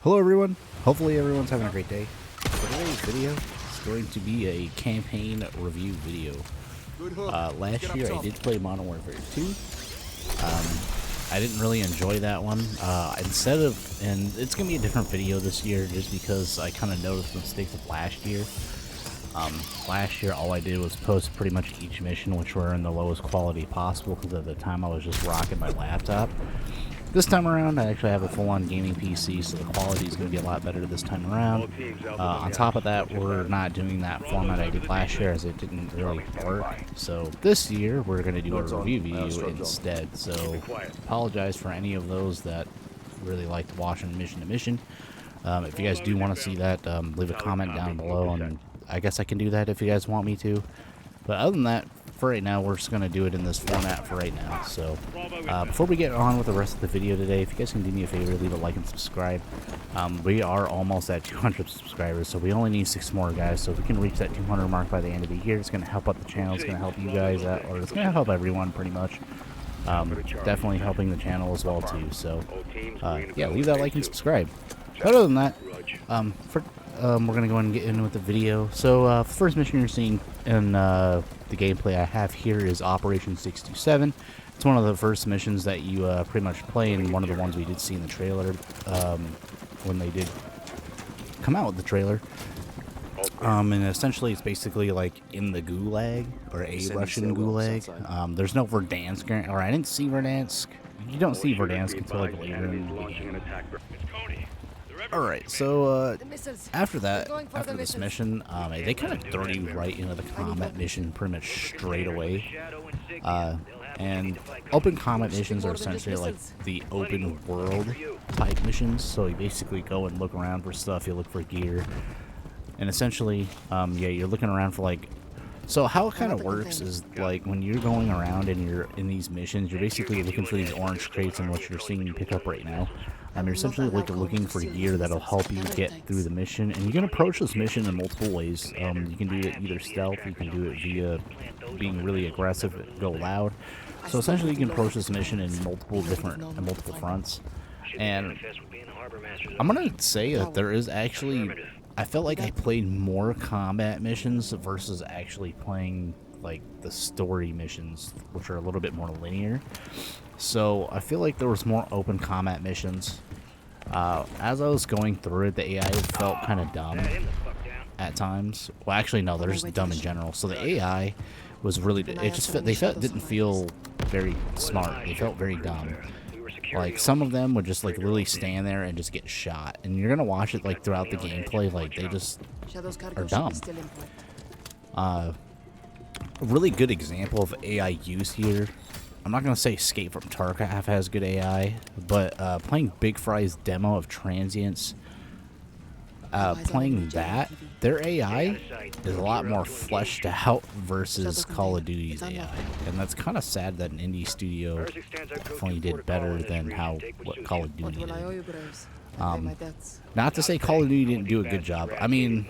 Hello everyone, hopefully everyone's having a great day. For today's video, it's going to be a campaign review video. Last year I did play Modern Warfare 2. I didn't really enjoy that one. And it's going to be a different video this year just because I kind of noticed the mistakes of last year. Last year all I did was post pretty much each mission, which were in the lowest quality possible because at the time I was just rocking my laptop. This time around, I actually have a full-on gaming PC, so the quality is going to be a lot better this time around. On top of that, we're not doing that format I did last year as it didn't really work. So this year, we're going to do a review video instead. So apologize for any of those that really liked watching mission to mission. If you guys do want to see that, leave a comment down below, and I guess I can do that if you guys want me to. But other than that, for right now, we're just going to do it in this format for right now. So, before we get on with the rest of the video today, if you guys can do me a favor, leave a like and subscribe. We are almost at 200 subscribers, so we only need 6 more, guys. So if we can reach that 200 mark by the end of the year, it's going to help out the channel, it's going to help you guys out, or it's going to help everyone pretty much. Definitely helping the channel as well, too. So, yeah, leave that like and subscribe. Other than that, we're going to go ahead and get in with the video. So, first mission you're seeing in the gameplay I have here is Operation 627. It's one of the first missions that you pretty much play, and one of the ones we did see in the trailer when they did come out with the trailer. And essentially it's basically like in the Gulag, or a Russian Gulag. There's no Verdansk, or I didn't see Verdansk. You don't see Verdansk until like later in the game. Alright, so after that, after this mission, they kind of throw you right into the combat mission pretty much straight away. And open combat missions are essentially like the open world type missions, so you basically go and look around for stuff, you look for gear, and essentially, yeah, you're looking around for like... So how it kind of works is, like, when you're going around and you're in these missions, you're basically looking for these orange crates in what you're seeing me pick up right now. You're essentially like looking for gear that'll help you get through the mission, and you can approach this mission in multiple ways. You can do it either stealth, you can do it via being really aggressive, go loud. So essentially you can approach this mission in multiple fronts. And I'm gonna say that there is actually... I felt like I played more combat missions versus actually playing like the story missions, which are a little bit more linear. So I feel like there was more open combat missions. As I was going through it, the AI felt kind of dumb at times. Well, actually, no, they're just dumb in general. So the AI was really, didn't feel very smart. They felt very dumb. Like, some of them would just, like, literally stand there and just get shot. And you're gonna watch it, like, throughout the gameplay, like, they just are dumb. A really good example of AI use here, I'm not gonna say Escape from Tarkov has good AI, but playing Big Fry's demo of Transients, playing that, their AI is a lot more fleshed out versus Call of Duty's AI, and that's kind of sad that an indie studio definitely did better than what Call of Duty did. Not to say Call of Duty didn't do a good job. I mean,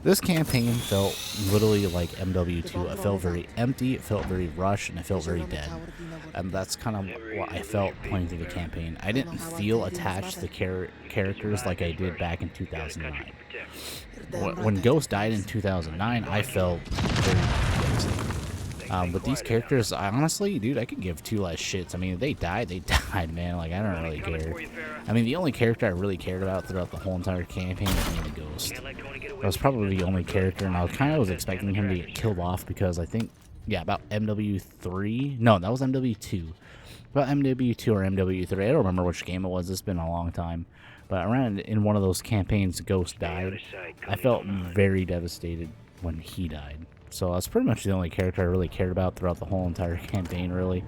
this campaign felt literally like MW2. It felt very empty, it felt very rushed, and it felt very dead. And that's kind of what I felt playing through the campaign. I didn't feel attached to the characters like I did back in 2009. When Ghost died in 2009, I felt very devastated. With these characters, honestly, dude, I could give 2 less shits. I mean, if they died, man. Like, I don't really care. I mean, the only character I really cared about throughout the whole entire campaign was being the Ghost. That was probably the only character, and I was expecting him to get killed off because I think, yeah, about MW3. No, that was MW2. About MW2 or MW3. I don't remember which game it was. It's been a long time. But around in one of those campaigns, Ghost died. I felt very devastated when he died. So that's pretty much the only character I really cared about throughout the whole entire campaign, really.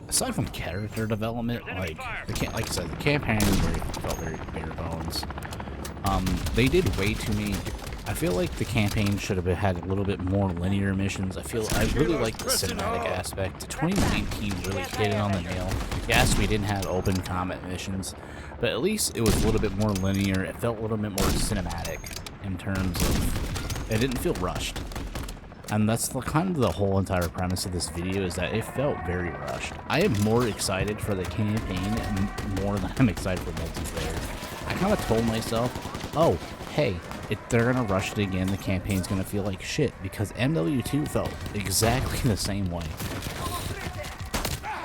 Aside from character development, like I said, the campaign felt very bare bones. They did way too many. I feel like the campaign should have had a little bit more linear missions. I really like the cinematic aspect. 2019 really hit it on the nail. Yes, we didn't have open combat missions, but at least it was a little bit more linear. It felt a little bit more cinematic in terms of, it didn't feel rushed. And that's kind of the whole entire premise of this video, is that it felt very rushed. I am more excited for the campaign more than I'm excited for multiplayer. I kind of told myself, oh, hey, if they're going to rush it again, the campaign's going to feel like shit, because MW2 felt exactly the same way.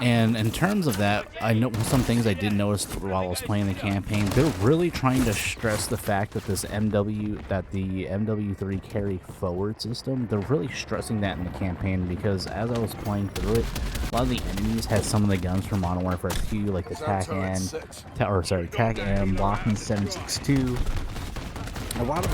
And in terms of that, I know some things I did notice while I was playing the campaign. They're really trying to stress the fact that the MW3 carry forward system, they're really stressing that in the campaign, because as I was playing through it, a lot of the enemies had some of the guns from Modern Warfare 2, like the TAC-M, Lockheed 762. A lot of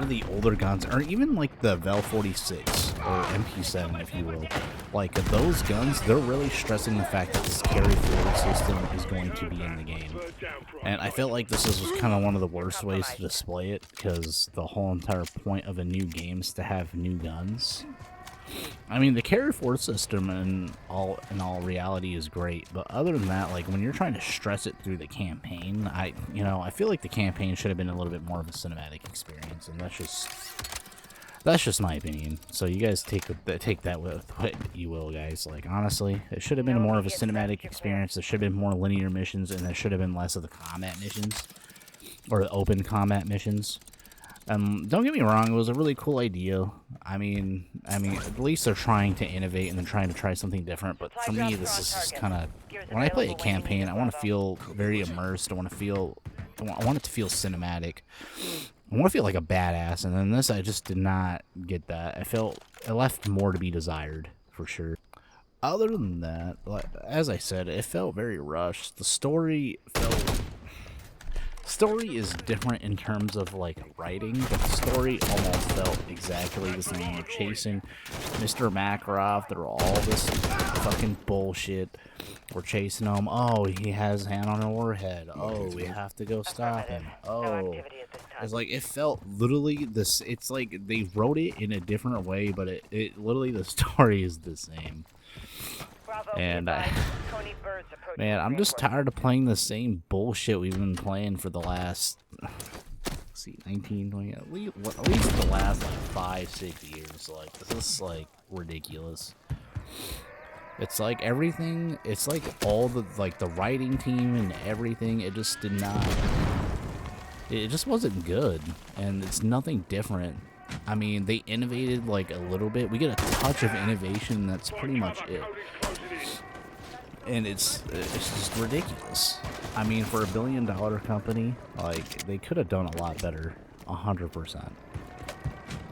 the older guns, or even like the Vel 46 or MP7, if you will, like those guns, they're really stressing the fact that this carry forward system is going to be in the game. And I felt like this was kind of one of the worst ways to display it, because the whole entire point of a new game is to have new guns. I mean, the carry forward system in all reality is great, but other than that, like when you're trying to stress it through the campaign, I feel like the campaign should have been a little bit more of a cinematic experience, and that's just my opinion. So you guys take that with what you will, guys. Like honestly, it should have been more of a cinematic experience. There should have been more linear missions, and there should have been less of the combat missions or the open combat missions. Don't get me wrong, it was a really cool idea. I mean, at least they're trying to innovate and they're trying to try something different. But for me, this is just kind of, when I play a campaign, I want to feel very immersed. I want it to feel cinematic. I want to feel like a badass. And then this, I just did not get that. It left more to be desired, for sure. Other than that, like, as I said, it felt very rushed. The story is different in terms of like writing, but the story almost felt exactly the same. We're chasing Mr. Makarov through all this fucking bullshit. We're chasing him. Oh, he has a hand on our warhead. Oh, we have to go stop him. Oh, it's like it felt literally this. It's like they wrote it in a different way, but it literally the story is the same. And man, I'm just tired of playing the same bullshit we've been playing for the last, 19, 20, at least the last like 5-6 years. Like this is like ridiculous. It's like everything. It's like all the the writing team and everything. It just did not. It just wasn't good, and it's nothing different. I mean, they innovated like a little bit. We get a touch of innovation. That's pretty much it. And it's just ridiculous. I mean, for $1 billion company, like they could have done a lot better, 100%.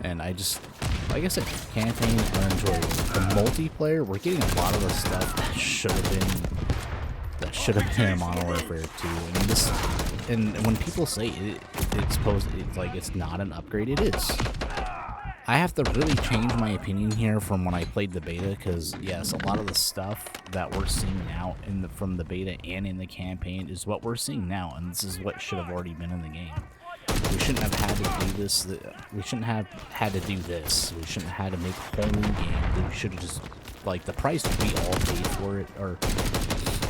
And I just, like I said, campaign unenjoyable. The multiplayer, we're getting a lot of the stuff that should have been in Modern Warfare 2. And when people say it's not an upgrade, it is. I have to really change my opinion here from when I played the beta, because yes, a lot of the stuff that we're seeing now from the beta and in the campaign is what we're seeing now, and this is what should have already been in the game. We shouldn't have had to do this. We shouldn't have had to do this. We shouldn't have had to make a whole new game. We should have just, like, the price we all paid for it, or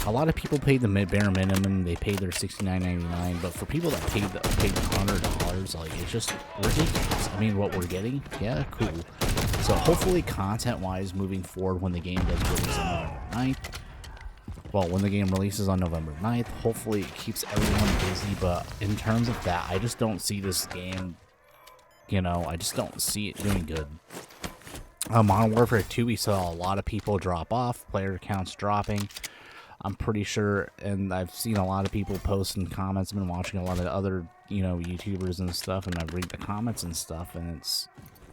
a lot of people paid the bare minimum. They paid their $69.99, but for people that paid $100, like, it's just ridiculous. I mean, what we're getting, yeah, cool. So hopefully, content-wise, moving forward, when the game does release on November 9th, well, when the game releases on November 9th, hopefully it keeps everyone busy. But in terms of that, I just don't see this game, I just don't see it doing good. Modern Warfare 2, we saw a lot of people drop off, player counts dropping. I'm pretty sure, and I've seen a lot of people post in comments. I've been watching a lot of other, YouTubers and stuff, and I've read the comments and stuff, and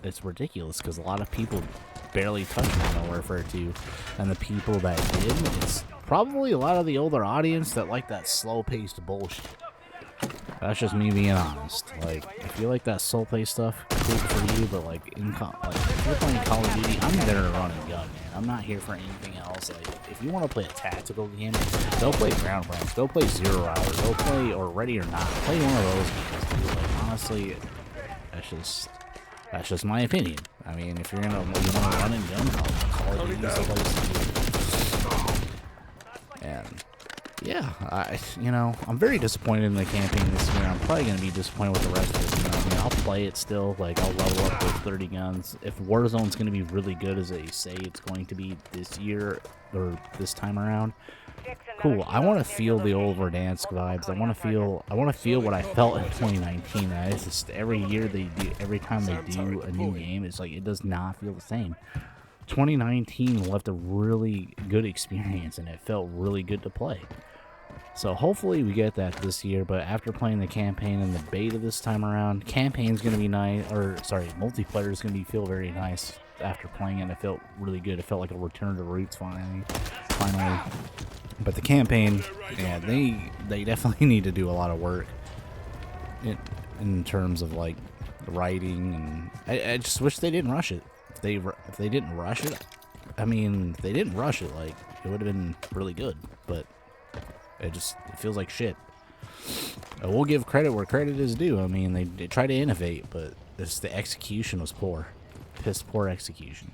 it's ridiculous, because a lot of people barely touched Modern Warfare 2, and the people that did, it's probably a lot of the older audience that like that slow-paced bullshit. That's just me being honest. Like, if you like that slow-paced stuff, cool for you, but like, if you're playing Call of Duty, I'm there to run and gun, man. I'm not here for anything else. Like, if you want to play a tactical game, go play Ground Rounds, go play 0 Hour, go play, or Ready or Not, play one of those games, dude. Like, honestly, that's just my opinion. I mean, if you want to run and gun, Call of Duty is the place to do it. And yeah, I'm very disappointed in the campaign this year. I'm probably going to be disappointed with the rest of it. I mean, I'll play it still. Like, I'll level up those 30 guns. If Warzone's going to be really good as they say it's going to be this year or this time around, cool. I want to feel the old Verdansk vibes. I want to feel what I felt in 2019. It's just every year every time they do a new game, it's like it does not feel the same. 2019 left a really good experience, and it felt really good to play. So hopefully we get that this year, but after playing the campaign and the beta this time around, campaign's going to be nice, or sorry, multiplayer is going to feel very nice after playing it. It felt really good. It felt like a return to roots finally. But the campaign, yeah, they definitely need to do a lot of work in terms of like the writing, and I just wish they didn't rush it. If they didn't rush it, I mean, if they didn't rush it, like, it would have been really good, but it feels like shit. We'll give credit where credit is due. I mean, they try to innovate, but the execution was poor. Piss poor execution.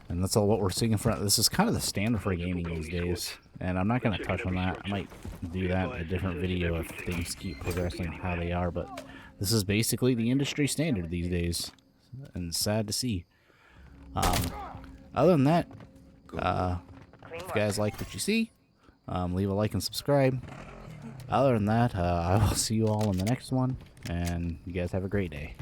And that's all what we're seeing in front. This is kind of the standard for gaming these days, and I'm not going to touch on that. I might do that in a different video if things keep progressing how they are, but this is basically the industry standard these days, and it's sad to see. Other than that, if you guys like what you see, leave a like and subscribe. Other than that, I will see you all in the next one, and you guys have a great day.